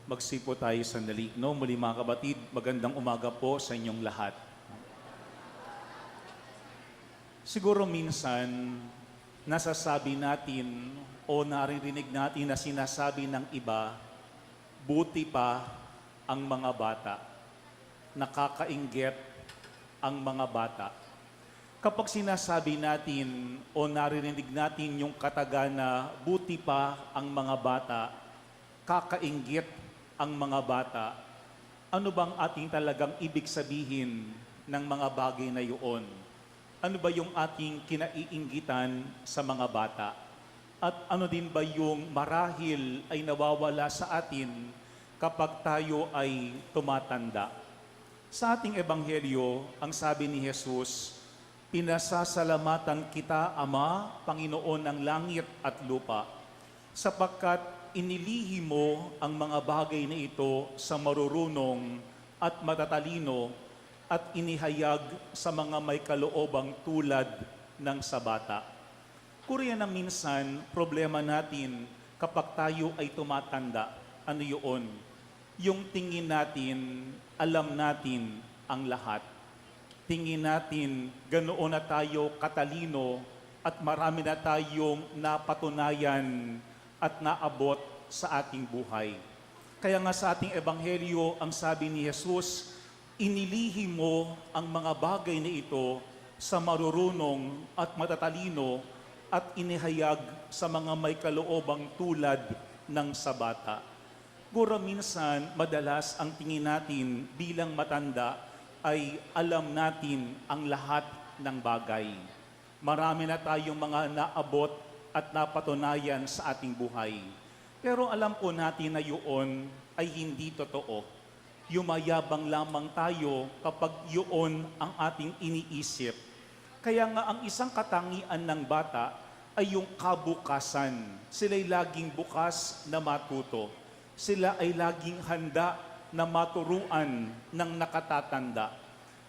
Magsipo tayo sandali. No? Muli mga kabatid, magandang umaga po sa inyong lahat. Siguro minsan, nasasabi natin o naririnig natin na sinasabi ng iba, buti pa ang mga bata. Nakakainggit ang mga bata. Kapag sinasabi natin o naririnig natin yung kataga na buti pa ang mga bata, kakainggit ang mga bata, ano bang ating talagang ibig sabihin ng mga bagay na iyon? Ano ba yung ating kinaiinggitan sa mga bata? At ano din ba yung marahil ay nawawala sa atin kapag tayo ay tumatanda? Sa ating ebanghelyo, ang sabi ni Jesus, "Pinasasalamatan kita, Ama, Panginoon ng langit at lupa, sapagkat inilihi mo ang mga bagay na ito sa marurunong at matatalino at inihayag sa mga may kaloobang tulad ng sa bata." Kuriyan na minsan, problema natin kapag tayo ay tumatanda. Ano yun? Yung tingin natin, alam natin ang lahat. Tingin natin, ganoon na tayo katalino at marami na tayong napatunayan at naabot sa ating buhay. Kaya nga sa ating ebanghelyo, ang sabi ni Jesus, inilihi mo ang mga bagay na ito sa marurunong at matatalino at inihayag sa mga may kaloobang tulad ng sa bata. Guro minsan, madalas ang tingin natin bilang matanda ay alam natin ang lahat ng bagay. Marami na tayong mga naabot at napatunayan sa ating buhay. Pero alam po natin na yun ay hindi totoo. Yumayabang lamang tayo kapag yun ang ating iniisip. Kaya nga ang isang katangian ng bata ay yung kabukasan. Sila'y laging bukas na matuto. Sila ay laging handa na maturuan ng nakatatanda.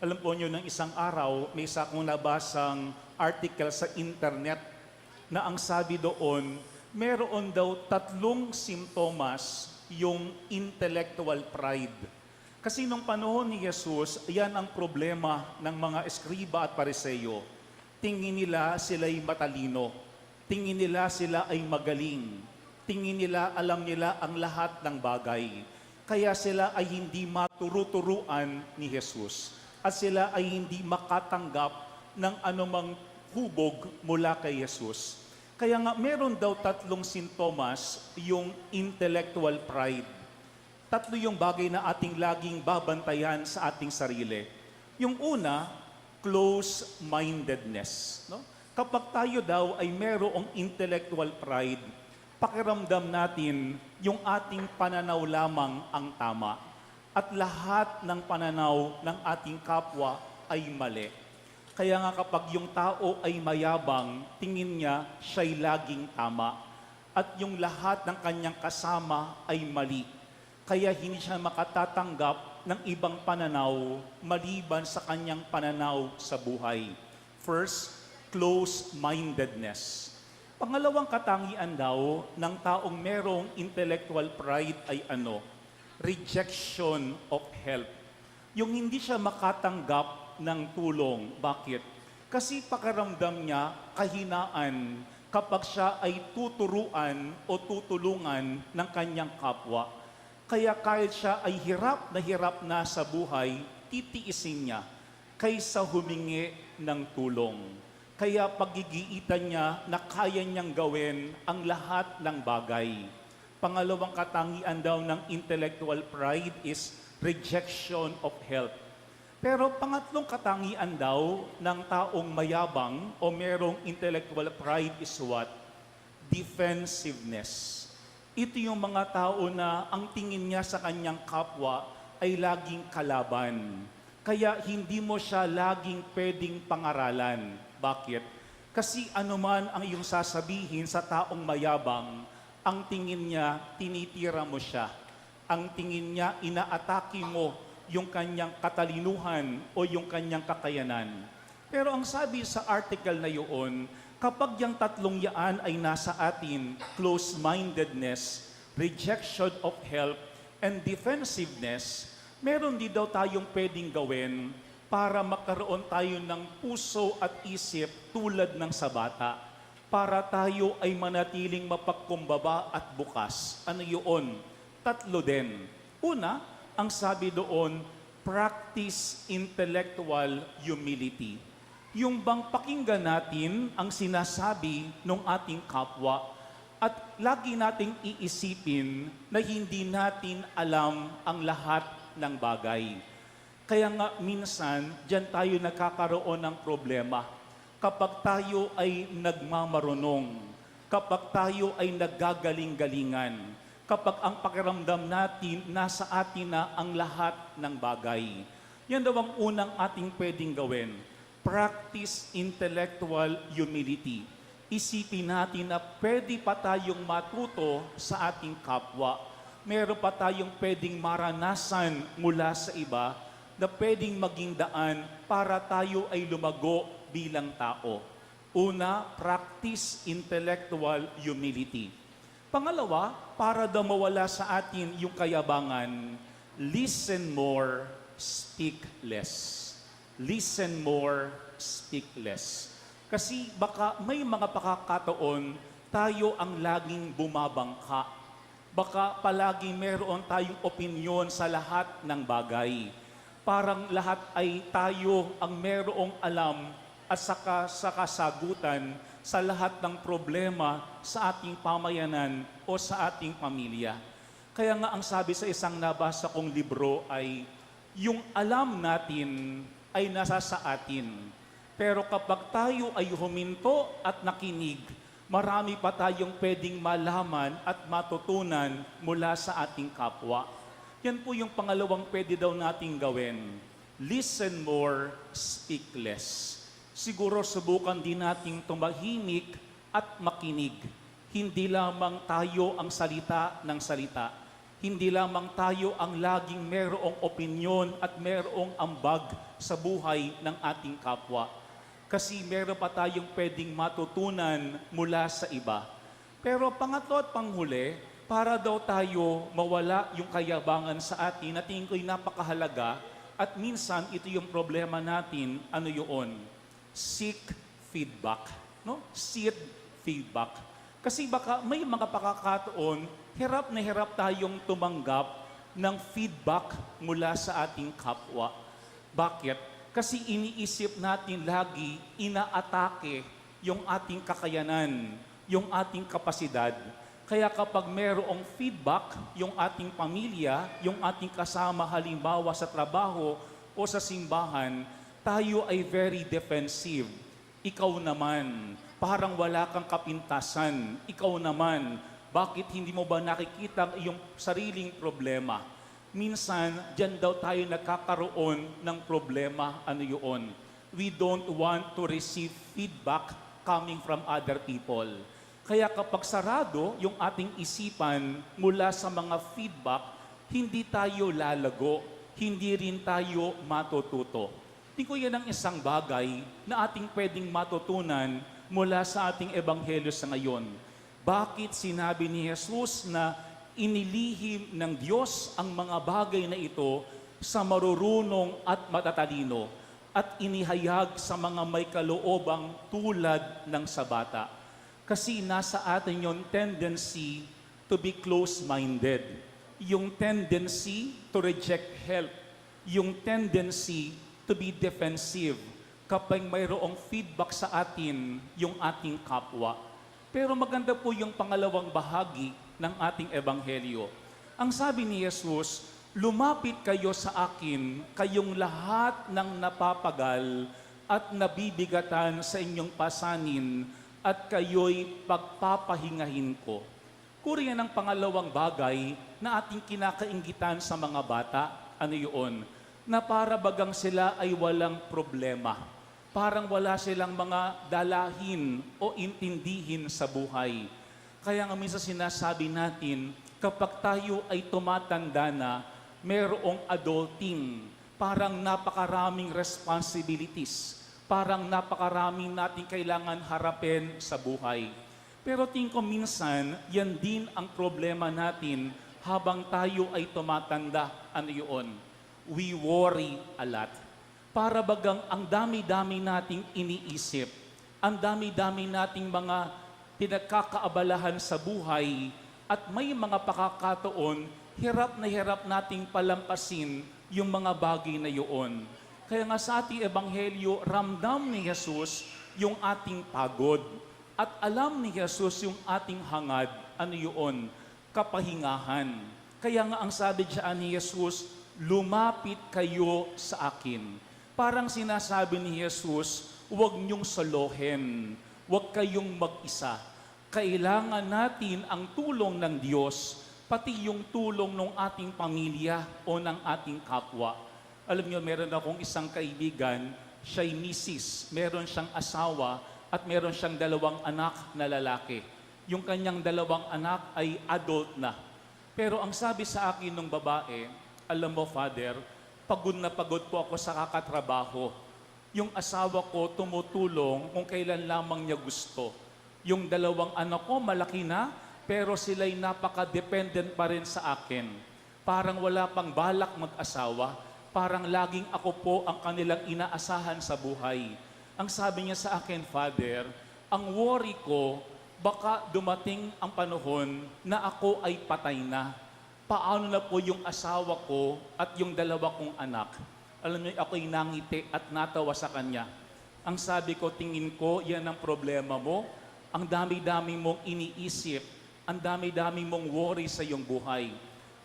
Alam po nyo, ng isang araw, may isa akong nabasang article sa internet na ang sabi doon, meron daw 3 simptomas yung intellectual pride. Kasi nung panahon ni Jesus, yan ang problema ng mga eskriba at pariseyo. Tingin nila sila'y matalino. Tingin nila sila ay magaling. Tingin nila alam nila ang lahat ng bagay. Kaya sila ay hindi maturu-turuan ni Jesus. At sila ay hindi makatanggap ng anumang hubog mula kay Jesus. Kaya nga, meron daw 3 sintomas yung intellectual pride. 3 yung bagay na ating laging babantayan sa ating sarili. Yung una, close-mindedness. No? Kapag tayo daw ay merong intellectual pride, pakiramdam natin yung ating pananaw lamang ang tama. At lahat ng pananaw ng ating kapwa ay mali. Kaya nga kapag yung tao ay mayabang, tingin niya siya'y laging tama. At yung lahat ng kanyang kasama ay mali. Kaya hindi siya makatatanggap ng ibang pananaw maliban sa kanyang pananaw sa buhay. First, close-mindedness. Pangalawang katangian daw ng taong merong intellectual pride ay ano? Rejection of help. Yung hindi siya makatanggap ng tulong. Bakit? Kasi pakiramdam niya kahinaan kapag siya ay tuturuan o tutulungan ng kanyang kapwa. Kaya kahit siya ay hirap na sa buhay, titiisin niya kaysa humingi ng tulong. Kaya pagigiitan niya na kaya niyang gawin ang lahat ng bagay. Pangalawang katangian daw ng intellectual pride is rejection of help. Pero pangatlong katangian daw ng taong mayabang o merong intellectual pride is what? Defensiveness. Ito yung mga tao na ang tingin niya sa kanyang kapwa ay laging kalaban. Kaya hindi mo siya laging pwedeng pangaralan. Bakit? Kasi anuman ang iyong sasabihin sa taong mayabang, ang tingin niya, tinitira mo siya. Ang tingin niya, inaatake mo yung kanyang katalinuhan o yung kanyang kakayanan. Pero ang sabi sa article na yun, kapag yung 3 yaan ay nasa atin, close-mindedness, rejection of help, and defensiveness, meron din daw tayong pwedeng gawin para magkaroon tayo ng puso at isip tulad ng sa bata, para tayo ay manatiling mapagkumbaba at bukas. Ano yun? Tatlo din. Una, ang sabi doon, practice intellectual humility. Yung bang pakinggan natin ang sinasabi ng ating kapwa at lagi nating iisipin na hindi natin alam ang lahat ng bagay. Kaya nga minsan, diyan tayo nagkakaroon ng problema. Kapag tayo ay nagmamarunong, kapag tayo ay naggagaling-galingan, kapag ang pakiramdam natin, nasa atin na ang lahat ng bagay. Yan daw ang unang ating pwedeng gawin. Practice intellectual humility. Isipin natin na pwede pa tayong matuto sa ating kapwa. Meron pa tayong pwedeng maranasan mula sa iba na pwedeng maging daan para tayo ay lumago bilang tao. Una, practice intellectual humility. Pangalawa, para daw mawala sa atin yung kayabangan, listen more, speak less. Listen more, speak less. Kasi baka may mga pakakataon tayo ang laging bumabangka. Baka palagi meron tayong opinyon sa lahat ng bagay. Parang lahat ay tayo ang merong alam at sa kasagutan sa lahat ng problema sa ating pamayanan o sa ating pamilya. Kaya nga ang sabi sa isang nabasa kong libro ay, yung alam natin ay nasa sa atin. Pero kapag tayo ay huminto at nakinig, marami pa tayong pwedeng malaman at matutunan mula sa ating kapwa. Yan po yung pangalawang pwede daw nating gawin. Listen more, speak less. Siguro subukan din nating tumahimik at makinig. Hindi lamang tayo ang salita ng salita. Hindi lamang tayo ang laging merong opinyon at merong ambag sa buhay ng ating kapwa. Kasi meron pa tayong pwedeng matutunan mula sa iba. Pero pangatlo at panghuli, para daw tayo mawala yung kayabangan sa atin, na tingin ko'y napakahalaga at minsan ito yung problema natin, ano yun? Seek feedback. No? Seek feedback. Kasi baka may mga pakakataon, hirap na hirap tayong tumanggap ng feedback mula sa ating kapwa. Bakit? Kasi iniisip natin lagi, inaatake yung ating kakayanan, yung ating kapasidad. Kaya kapag mayroong feedback, yung ating pamilya, yung ating kasama halimbawa sa trabaho o sa simbahan, tayo ay very defensive. Ikaw naman, parang wala kang kapintasan. Ikaw naman, bakit hindi mo ba nakikita ang iyong sariling problema? Minsan, dyan daw tayo nagkakaroon ng problema. Ano yun? We don't want to receive feedback coming from other people. Kaya kapag sarado yung ating isipan mula sa mga feedback, hindi tayo lalago, hindi rin tayo matututo. Tingin ko yan ang isang bagay na ating pwedeng matutunan mula sa ating ebanghelyo sa ngayon. Bakit sinabi ni Jesus na inilihim ng Diyos ang mga bagay na ito sa marurunong at matatalino at inihayag sa mga may kaloobang tulad ng sa bata? Kasi nasa atin yung tendency to be close-minded, yung tendency to reject help, yung tendency to be defensive kapag mayroong feedback sa atin yung ating kapwa. Pero maganda po yung pangalawang bahagi ng ating ebanghelyo. Ang sabi ni Jesus, lumapit kayo sa akin, kayong lahat ng napapagal at nabibigatan sa inyong pasanin, at kayo'y pagpapahingahin ko. Kuri yan ang pangalawang bagay na ating kinakainggitan sa mga bata. Ano yun? Na para bagang sila ay walang problema. Parang wala silang mga dalahin o intindihin sa buhay. Kaya nga minsan sinasabi natin, kapag tayo ay tumatanda na, mayroong adulting, parang napakaraming responsibilities, parang napakaraming natin kailangan harapin sa buhay. Pero tingin ko minsan, yan din ang problema natin habang tayo ay tumatanda, ano yun? We worry a lot. Para bagang ang dami-dami nating iniisip, ang dami-dami nating mga pinagkakaabalahan sa buhay, at may mga pakakataon, hirap nating palampasin yung mga bagay na yun. Kaya nga sa ating ebanghelyo, ramdam ni Jesus yung ating pagod. At alam ni Jesus yung ating hangad, ano yun? Kapahingahan. Kaya nga ang sabi diyan ni Jesus, lumapit kayo sa akin. Parang sinasabi ni Jesus, huwag niyong solohin, huwag kayong mag-isa. Kailangan natin ang tulong ng Diyos, pati yung tulong ng ating pamilya o ng ating kapwa. Alam niyo, meron akong isang kaibigan, siya'y misis, meron siyang asawa at meron siyang 2 anak na lalaki. Yung kanyang 2 anak ay adult na. Pero ang sabi sa akin ng babae, alam mo, Father, pagod na pagod po ako sa kakatrabaho. Yung asawa ko tumutulong kung kailan lamang niya gusto. Yung 2 anak ko malaki na, pero sila'y napaka-dependent pa rin sa akin. Parang wala pang balak mag-asawa, parang laging ako po ang kanilang inaasahan sa buhay. Ang sabi niya sa akin, Father, ang worry ko, baka dumating ang panahon na ako ay patay na. Paano na po yung asawa ko at yung 2 kong anak? Alam niyo, ako'y nangiti at natawa sa kanya. Ang sabi ko, tingin ko, yan ang problema mo. Ang dami-dami mong iniisip, ang dami-dami mong worry sa iyong buhay.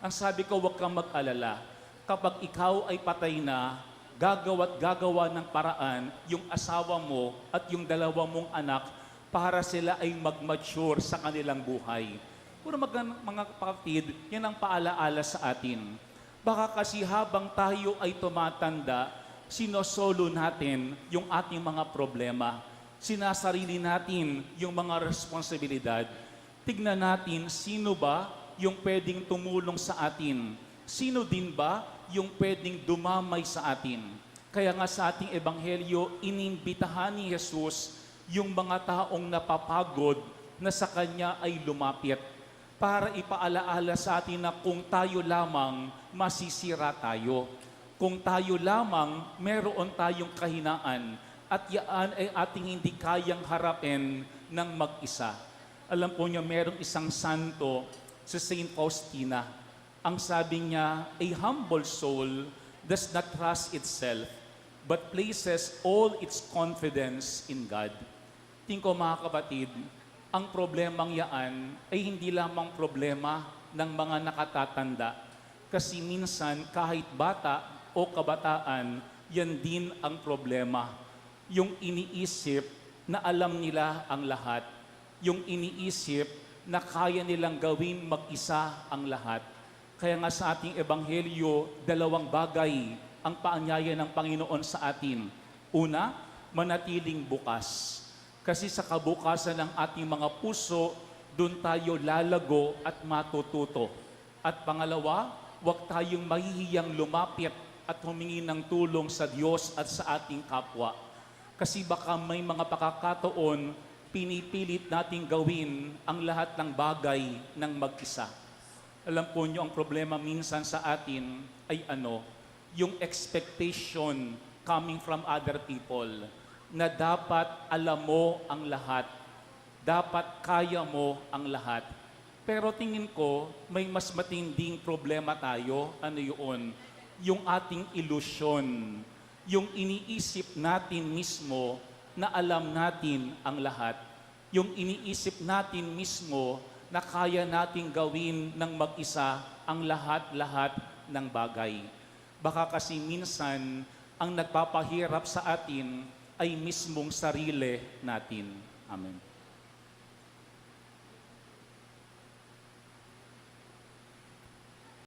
Ang sabi ko, huwag kang mag-alala. Kapag ikaw ay patay na, gagawa ng paraan yung asawa mo at yung 2 mong anak para sila ay mag-mature sa kanilang buhay. Puro mga kapatid, yan ang paalaala sa atin. Baka kasi habang tayo ay tumatanda, sinosolo natin yung ating mga problema. Sinasarili natin yung mga responsibilidad. Tignan natin sino ba yung pwedeng tumulong sa atin. Sino din ba yung pwedeng dumamay sa atin. Kaya nga sa ating ebanghelyo, inimbitahan ni Jesus yung mga taong napapagod na sa Kanya ay lumapit para ipaalaala sa atin na kung tayo lamang, masisira tayo. Kung tayo lamang, meron tayong kahinaan at yaan ay ating hindi kayang harapin ng mag-isa. Alam po niyo, merong isang santo si Saint Faustina. Ang sabi niya, a humble soul does not trust itself, but places all its confidence in God. Tingin ko mga kapatid, ang problemang yaan ay hindi lamang problema ng mga nakatatanda. Kasi minsan kahit bata o kabataan, yan din ang problema. Yung iniisip na alam nila ang lahat. Yung iniisip na kaya nilang gawin mag-isa ang lahat. Kaya nga sa ating ebanghelyo, 2 bagay ang paanyaya ng Panginoon sa atin. Una, manatiling bukas. Kasi sa kabukasan ng ating mga puso, doon tayo lalago at matututo. At pangalawa, huwag tayong mahihiyang lumapit at humingi ng tulong sa Diyos at sa ating kapwa. Kasi baka may mga pakakataon, pinipilit nating gawin ang lahat ng bagay ng mag-isa. Alam po niyo, ang problema minsan sa atin ay yung expectation coming from other people na dapat alam mo ang lahat, dapat kaya mo ang lahat. Pero tingin ko, may mas matinding problema tayo, yung ating ilusyon, yung iniisip natin mismo na alam natin ang lahat. Yung iniisip natin mismo na kaya nating gawin ng mag-isa ang lahat-lahat ng bagay. Baka kasi minsan, ang nagpapahirap sa atin ay mismong sarili natin. Amen.